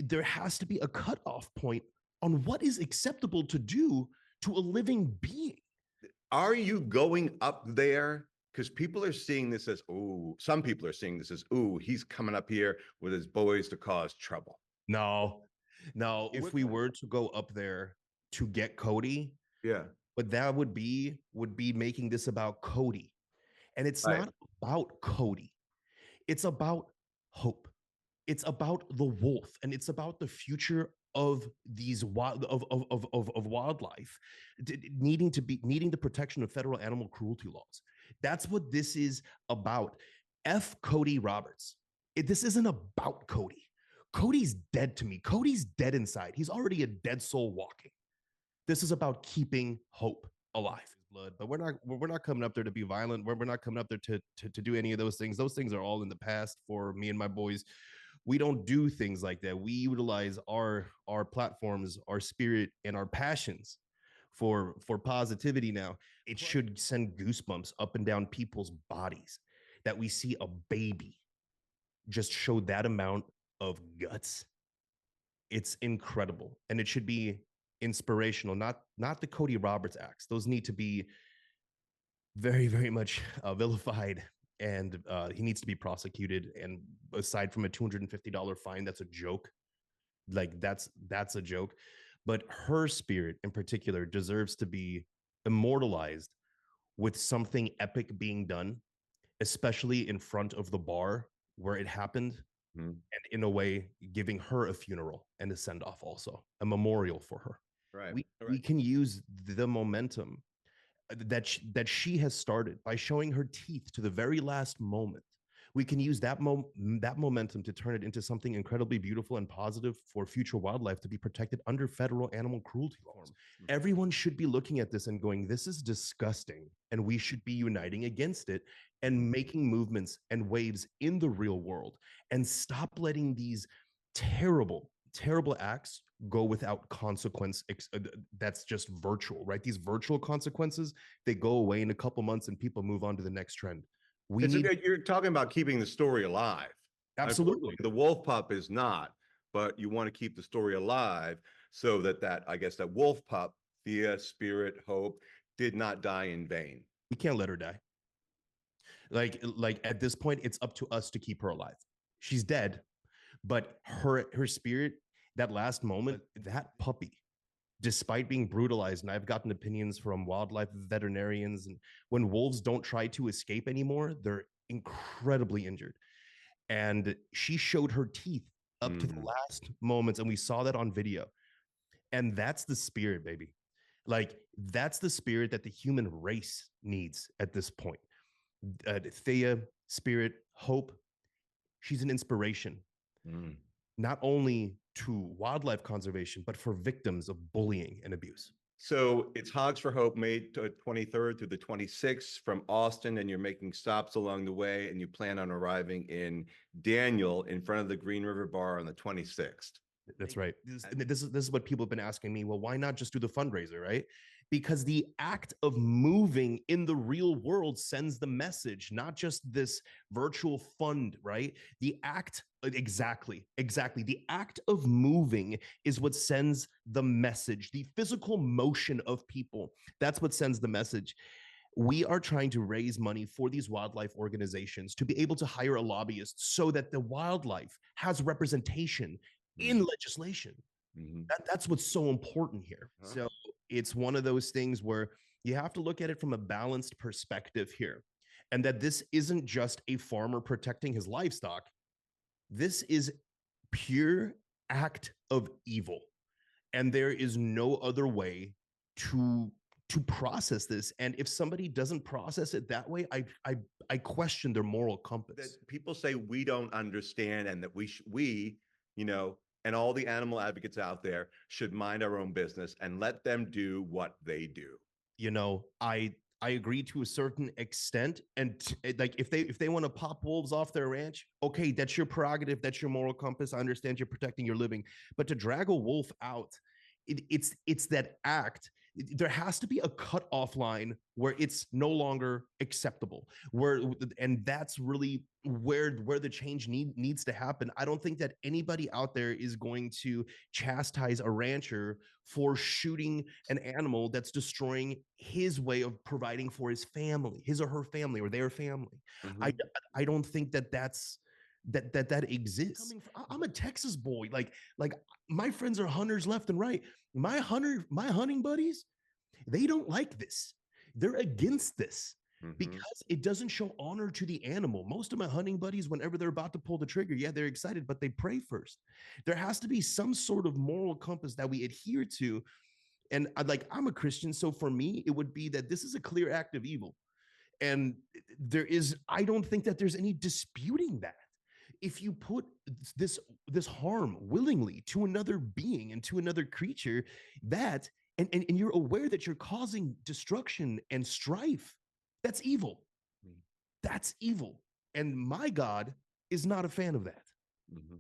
there has to be a cutoff point on what is acceptable to do to a living being. Are you going up there? Because people are seeing this as, ooh, some people are seeing this as, ooh, he's coming up here with his boys to cause trouble. No. If we were to go up there to get Cody, yeah, but that would be making this about Cody. And it's right. not about Cody. It's about hope. It's about the wolf, and it's about the future of these of wildlife needing the protection of federal animal cruelty laws. That's what this is about. F Cody Roberts. This isn't about Cody. Cody's dead to me. Cody's dead inside. He's already a dead soul walking. This is about keeping hope alive. Blood, but we're not coming up there to be violent. We're not coming up there to do any of those things. Those things are all in the past for me and my boys. We don't do things like that. We utilize our platforms, our spirit, and our passions for positivity now. It should send goosebumps up and down people's bodies that we see a baby just show that amount of guts. It's incredible, and it should be inspirational, not the Cody Roberts acts. Those need to be very, very much vilified, and he needs to be prosecuted. And aside from a $250 fine, that's a joke. Like that's a joke. But her spirit in particular deserves to be immortalized with something epic being done, especially in front of the bar where it happened. And in a way, giving her a funeral and a send off, also a memorial for her. Right. We can use the momentum that she has started by showing her teeth to the very last moment. We can use that momentum to turn it into something incredibly beautiful and positive for future wildlife to be protected under federal animal cruelty laws. Everyone should be looking at this and going, this is disgusting, and we should be uniting against it and making movements and waves in the real world, and stop letting these terrible acts go without consequence. That's just virtual, right? These virtual consequences, they go away in a couple months and people move on to the next trend. You're talking about keeping the story alive. Absolutely. The wolf pup is not, but you want to keep the story alive so that I guess that wolf pup, Thea, spirit, hope, did not die in vain. We can't let her die. Like at this point, it's up to us to keep her alive. She's dead, but her spirit, that last moment, that puppy, despite being brutalized, and I've gotten opinions from wildlife veterinarians, and when wolves don't try to escape anymore, they're incredibly injured. And she showed her teeth up to the last moments, and we saw that on video. And that's the spirit, baby. Like, that's the spirit that the human race needs at this point. Thea, spirit, hope, she's an inspiration, not only to wildlife conservation, but for victims of bullying and abuse. So it's Hogs for Hope, May 23rd through the 26th from Austin, and you're making stops along the way, and you plan on arriving in Daniel in front of the Green River Bar on the 26th. That's right. This is what people have been asking me. Well, why not just do the fundraiser, right? Because the act of moving in the real world sends the message, not just this virtual fund, right? The act, exactly. The act of moving is what sends the message. The physical motion of people, that's what sends the message. We are trying to raise money for these wildlife organizations to be able to hire a lobbyist so that the wildlife has representation in legislation. That's what's so important here. So it's one of those things where you have to look at it from a balanced perspective here, and that this isn't just a farmer protecting his livestock. This is pure act of evil, and there is no other way to process this. And if somebody doesn't process it that way, I question their moral compass. That people say we don't understand, and that we, and all the animal advocates out there should mind our own business and let them do what they do. I agree to a certain extent, and like if they want to pop wolves off their ranch, okay, that's your prerogative, that's your moral compass. I understand you're protecting your living, but to drag a wolf out it's that act. There has to be a cutoff line where it's no longer acceptable. And that's really where the change needs to happen. I don't think that anybody out there is going to chastise a rancher for shooting an animal that's destroying his way of providing for his family, his or her family, or their family. I Mhm. I don't think that that exists. I'm a Texas boy. Like my friends are hunters left and right. My hunting buddies, they don't like this. They're against this Mhm. because it doesn't show honor to the animal. Most of my hunting buddies, whenever they're about to pull the trigger, yeah, they're excited, but they pray first. There has to be some sort of moral compass that we adhere to. And I'm a Christian, so for me, it would be that this is a clear act of evil. And I don't think that there's any disputing that. If you put this this harm willingly to another being and to another creature, that and you're aware that you're causing destruction and strife, that's evil. Mm. That's evil. And my God is not a fan of that. Mhm.